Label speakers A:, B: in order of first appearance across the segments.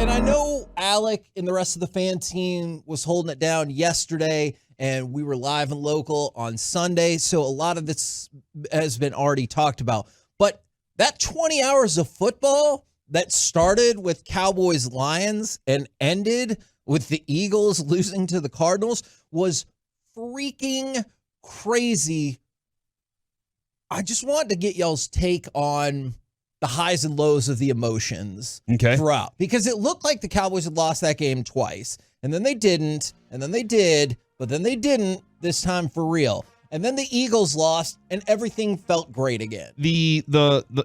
A: And I know Alec and the rest of the fan team was holding it down yesterday, and we were live and local on Sunday, so a lot of this has been already talked about. But that 20 hours of football that started with Cowboys-Lions and ended with the Eagles losing to the Cardinals was freaking crazy. I just wanted to get y'all's take on the highs and lows of the emotions throughout, because it looked like the Cowboys had lost that game twice, and then they didn't, and then they did, but then they didn't this time for real. And then the Eagles lost, and everything felt great again.
B: It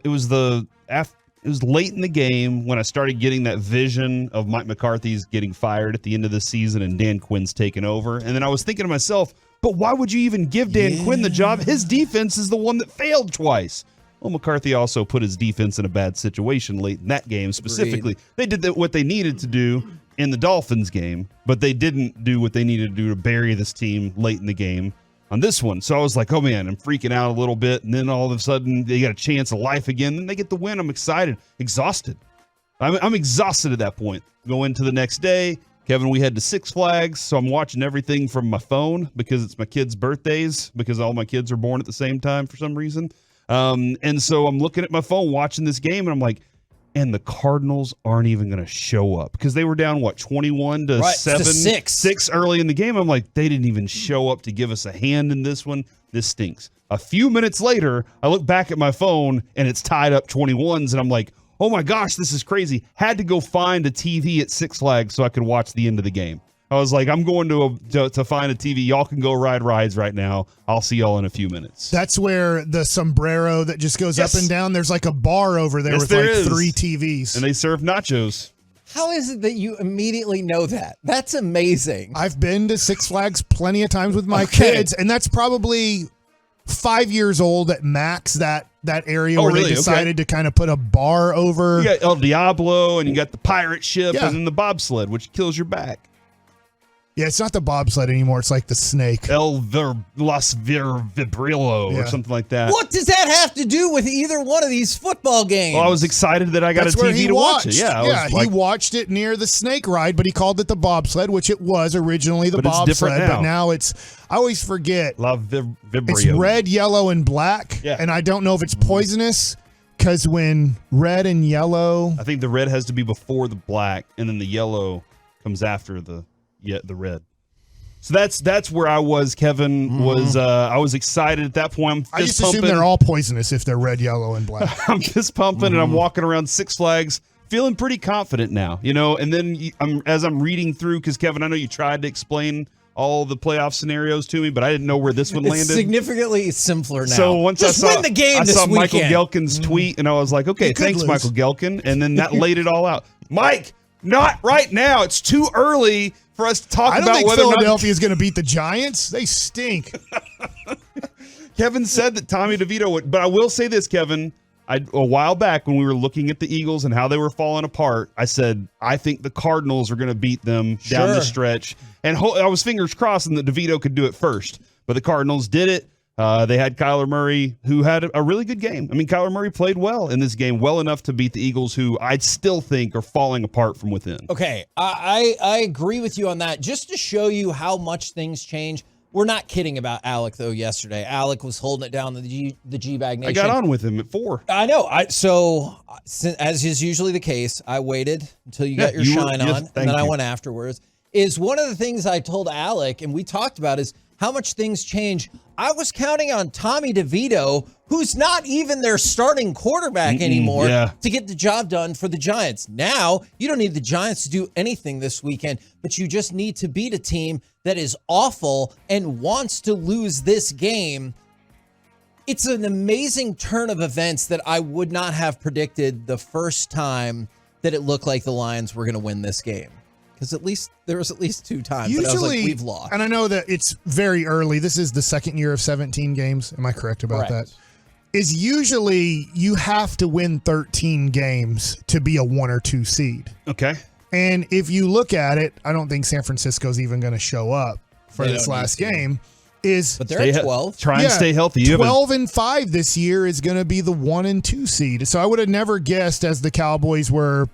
B: was late in the game when I started getting that vision of Mike McCarthy's getting fired at the end of the season and Dan Quinn's taking over. And then I was thinking to myself, but why would you even give Dan Quinn the job? His defense is the one that failed twice. Well, McCarthy also put his defense in a bad situation late in that game. Specifically, they did what they needed to do in the Dolphins game, but they didn't do what they needed to do to bury this team late in the game on this one. So I was like, oh man, I'm freaking out a little bit. And then all of a sudden they got a chance of life again. Then they get the win. I'm excited, exhausted. I'm exhausted at that point. Go into the next day. Kevin, we head to Six Flags. So I'm watching everything from my phone because it's my kids' birthdays, because all my kids are born at the same time for some reason. And so I'm looking at my phone watching this game, and I'm like, and the Cardinals aren't even going to show up, because they were down, 21 to 7, 6 early in the game. I'm like, they didn't even show up to give us a hand in this one. This stinks. A few minutes later, I look back at my phone, and it's tied up 21s, and I'm like, oh my gosh, this is crazy. Had to go find a TV at Six Flags so I could watch the end of the game. I was like, I'm going to find a TV. Y'all can go ride rides right now. I'll see y'all in a few minutes.
C: That's where the sombrero that just goes up and down, there's like a bar over there with like 3 TVs.
B: And they serve nachos.
A: How is it that you immediately know that? That's amazing.
C: I've been to Six Flags plenty of times with my kids, and that's probably 5 years old at max, that area where they decided to kind of put a bar over.
B: You got El Diablo, and you got the pirate ship, and then the bobsled, which kills your back.
C: Yeah, it's not the bobsled anymore. It's like the snake.
B: Las Vibrillo or something like that.
A: What does that have to do with either one of these football games?
B: Well, I was excited that I got a TV to watch it.
C: Yeah, he watched it near the snake ride, but he called it the bobsled, which it was originally the bobsled. But now it's, I always forget.
B: La Vibrio.
C: It's red, yellow, and black.
B: Yeah.
C: And I don't know if it's poisonous, because when red and yellow.
B: I think the red has to be before the black, and then the yellow comes after the red. So that's where I was. Kevin was. I was excited at that point.
C: I just assume they're all poisonous if they're red, yellow, and black.
B: I'm fist pumping, and I'm walking around Six Flags, feeling pretty confident now. And then as I'm reading through, because Kevin, I know you tried to explain all the playoff scenarios to me, but I didn't know where this one landed.
A: It's significantly simpler now.
B: So once
A: Just win the game this weekend.
B: Michael Gelkin's tweet, and I was like, okay, thanks, Michael Gelkin, and then that laid it all out. Mike, not right now. It's too early for us to talk about whether or not.
C: I don't think Philadelphia is going to beat the Giants. They stink.
B: Kevin said that Tommy DeVito would, but I will say this, Kevin. A while back when we were looking at the Eagles and how they were falling apart, I said, I think the Cardinals are going to beat them down the stretch. And I was fingers crossed that DeVito could do it first. But the Cardinals did it. They had Kyler Murray, who had a really good game. I mean, Kyler Murray played well in this game, well enough to beat the Eagles, who I still think are falling apart from within.
A: Okay, I agree with you on that. Just to show you how much things change, we're not kidding about Alec, though, yesterday. Alec was holding it down, the G-Bag Nation.
B: I got on with him at 4.
A: I know. So, as is usually the case, I waited until you got your shine on, and then I went afterwards. Is one of the things I told Alec, and we talked about, is how much things change. I was counting on Tommy DeVito, who's not even their starting quarterback anymore, to get the job done for the Giants. Now, you don't need the Giants to do anything this weekend, but you just need to beat a team that is awful and wants to lose this game. It's an amazing turn of events that I would not have predicted the first time that it looked like the Lions were going to win this game. Because there was at least 2 times that I was like, we've lost.
C: And I know that it's very early. This is the second year of 17 games. Am I correct about that? Is usually you have to win 13 games to be a 1 or 2 seed.
B: Okay.
C: And if you look at it, I don't think San Francisco's even going to show up for this last game.
A: But they're at 12.
B: Try and stay healthy.
C: 12-5 this year is going to be the 1 and 2 seed. So I would have never guessed, as the Cowboys were,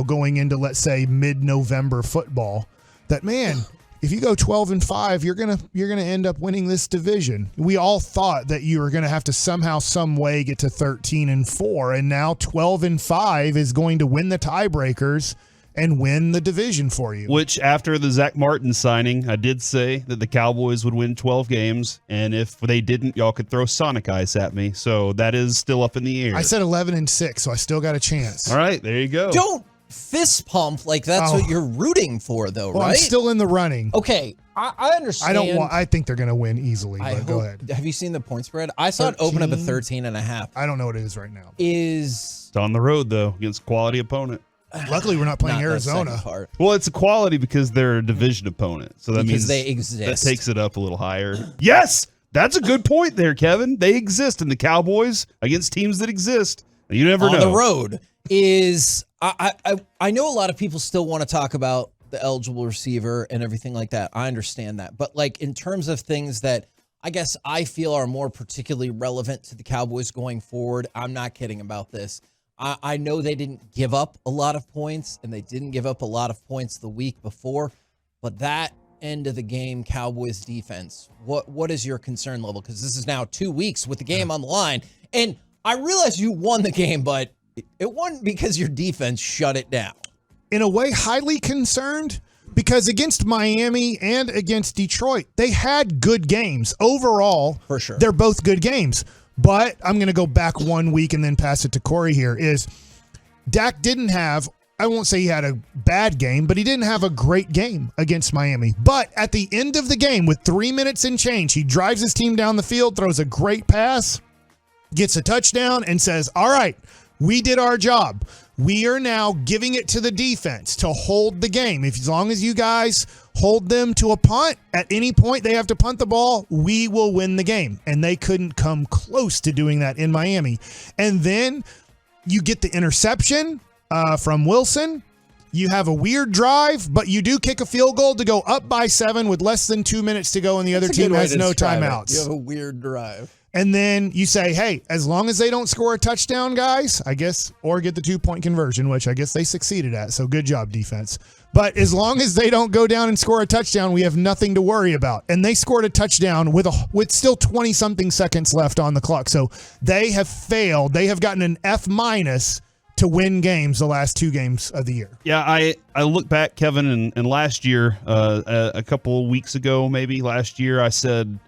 C: going into, let's say, mid-November football, that, man, if you go 12-5, you're gonna end up winning this division. We all thought that you were gonna have to somehow, some way get to 13-4, and now 12-5 is going to win the tiebreakers and win the division for you.
B: Which, after the Zach Martin signing, I did say that the Cowboys would win 12 games, and if they didn't, y'all could throw Sonic Ice at me. So that is still up in the air.
C: I said 11-6, so I still got a chance.
B: All right, there you go.
A: Don't fist pump like that's what you're rooting for, though, right?
C: I'm still in the running.
A: Okay, I understand.
C: I think they're going to win easily, but go ahead.
A: Have you seen the point spread? I saw it open up at 13.5.
C: I don't know what it is right now.
A: It's
B: on the road, though, against a quality opponent.
C: Luckily, we're not playing Arizona.
B: Well, it's a quality because they're a division opponent. So that means
A: they exist.
B: That takes it up a little higher. Yes! That's a good point there, Kevin. They exist, and the Cowboys against teams that exist. You never know.
A: On the road is I know a lot of people still want to talk about the eligible receiver and everything like that. I understand that. But like in terms of things that I guess I feel are more particularly relevant to the Cowboys going forward, I'm not kidding about this. I know they didn't give up a lot of points, and they didn't give up a lot of points the week before, but that end of the game Cowboys defense, what is your concern level? Because this is now 2 weeks with the game on the line, and I realize you won the game, but it won because your defense shut it down.
C: In a way, highly concerned, because against Miami and against Detroit, they had good games. Overall,
A: for sure,
C: they're both good games. But I'm going to go back 1 week and then pass it to Corey here, is Dak didn't have, I won't say he had a bad game, but he didn't have a great game against Miami. But at the end of the game, with 3 minutes and change, he drives his team down the field, throws a great pass, gets a touchdown, and says, all right, we did our job. We are now giving it to the defense to hold the game. As long as you guys hold them to a punt, at any point they have to punt the ball, we will win the game. And they couldn't come close to doing that in Miami. And then you get the interception from Wilson. You have a weird drive, but you do kick a field goal to go up by 7 with less than 2 minutes to go, and the other team has no timeouts.
A: You have a weird drive.
C: And then you say, hey, as long as they don't score a touchdown, guys, I guess, or get the 2-point conversion, which I guess they succeeded at. So good job, defense. But as long as they don't go down and score a touchdown, we have nothing to worry about. And they scored a touchdown with still 20-something seconds left on the clock. So they have failed. They have gotten an F- to win games the last 2 games of the year.
B: Yeah, I look back, Kevin, and last year, a couple of weeks ago, maybe last year, I said,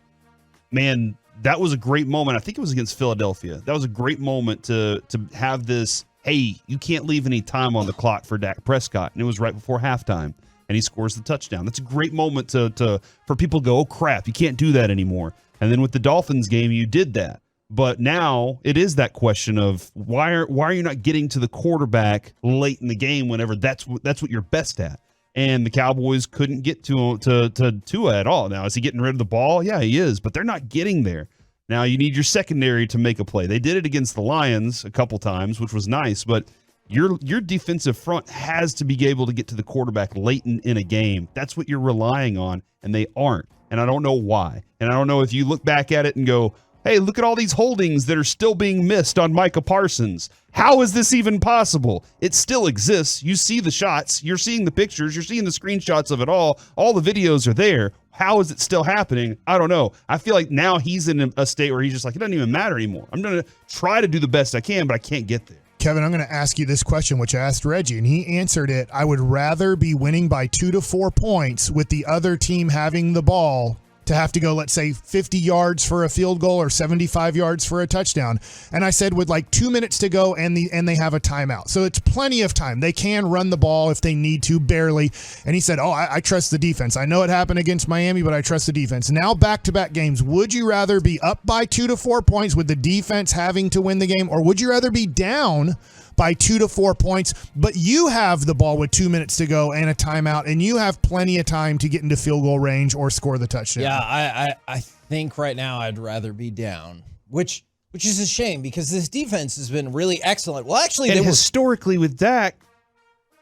B: man, that was a great moment. I think it was against Philadelphia. That was a great moment to have this, hey, you can't leave any time on the clock for Dak Prescott. And it was right before halftime, and he scores the touchdown. That's a great moment for people to go, oh, crap, you can't do that anymore. And then with the Dolphins game, you did that. But now it is that question of why are you not getting to the quarterback late in the game whenever that's what you're best at? And the Cowboys couldn't get to Tua at all. Now, is he getting rid of the ball? Yeah, he is, but they're not getting there. Now, you need your secondary to make a play. They did it against the Lions a couple times, which was nice, but your defensive front has to be able to get to the quarterback late in a game. That's what you're relying on, and they aren't. And I don't know why. And I don't know if you look back at it and go, hey, look at all these holdings that are still being missed on Micah Parsons. How is this even possible? It still exists. You see the shots. You're seeing the pictures. You're seeing the screenshots of it all. All the videos are there. How is it still happening? I don't know. I feel like now he's in a state where he's just like, it doesn't even matter anymore. I'm going to try to do the best I can, but I can't get there.
C: Kevin, I'm going to ask you this question, which I asked Reggie, and he answered it. I would rather be winning by 2 to 4 points with the other team having the ball to have to go, let's say, 50 yards for a field goal or 75 yards for a touchdown. And I said with like 2 minutes to go and they have a timeout. So it's plenty of time. They can run the ball if they need to, barely. And he said, I trust the defense. I know it happened against Miami, but I trust the defense. Now back-to-back games, would you rather be up by 2 to 4 points with the defense having to win the game, or would you rather be down by 2 to 4 points, but you have the ball with 2 minutes to go and a timeout, and you have plenty of time to get into field goal range or score the touchdown?
A: Yeah, I think right now I'd rather be down, which is a shame because this defense has been really excellent. Well, actually,
B: historically with Dak,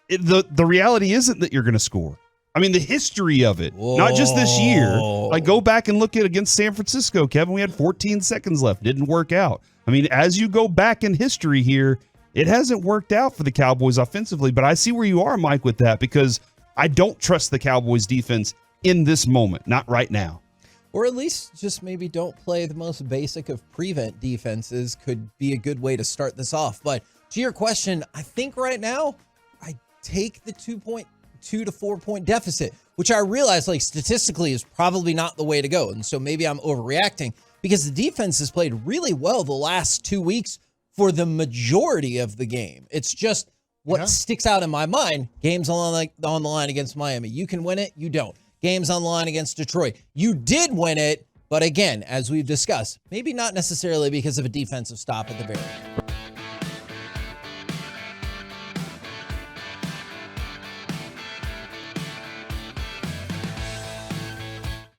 B: the reality isn't that you're going to score. I mean, the history of it, not just this year. Like, go back and look at against San Francisco, Kevin. We had 14 seconds left. Didn't work out. I mean, as you go back in history here, it hasn't worked out for the Cowboys offensively. But I see where you are, Mike, with that, because I don't trust the Cowboys defense in this moment, not right now.
A: Or at least just maybe don't play the most basic of prevent defenses could be a good way to start this off. But to your question, I think right now I take the 2 to 4 point deficit, which I realize like statistically is probably not the way to go. And so maybe I'm overreacting because the defense has played really well the last 2 weeks for the majority of the game. It's just what sticks out in my mind. Games on the line against Miami. You can win it. You don't. Games on the line against Detroit. You did win it, but again, as we've discussed, maybe not necessarily because of a defensive stop at the very end.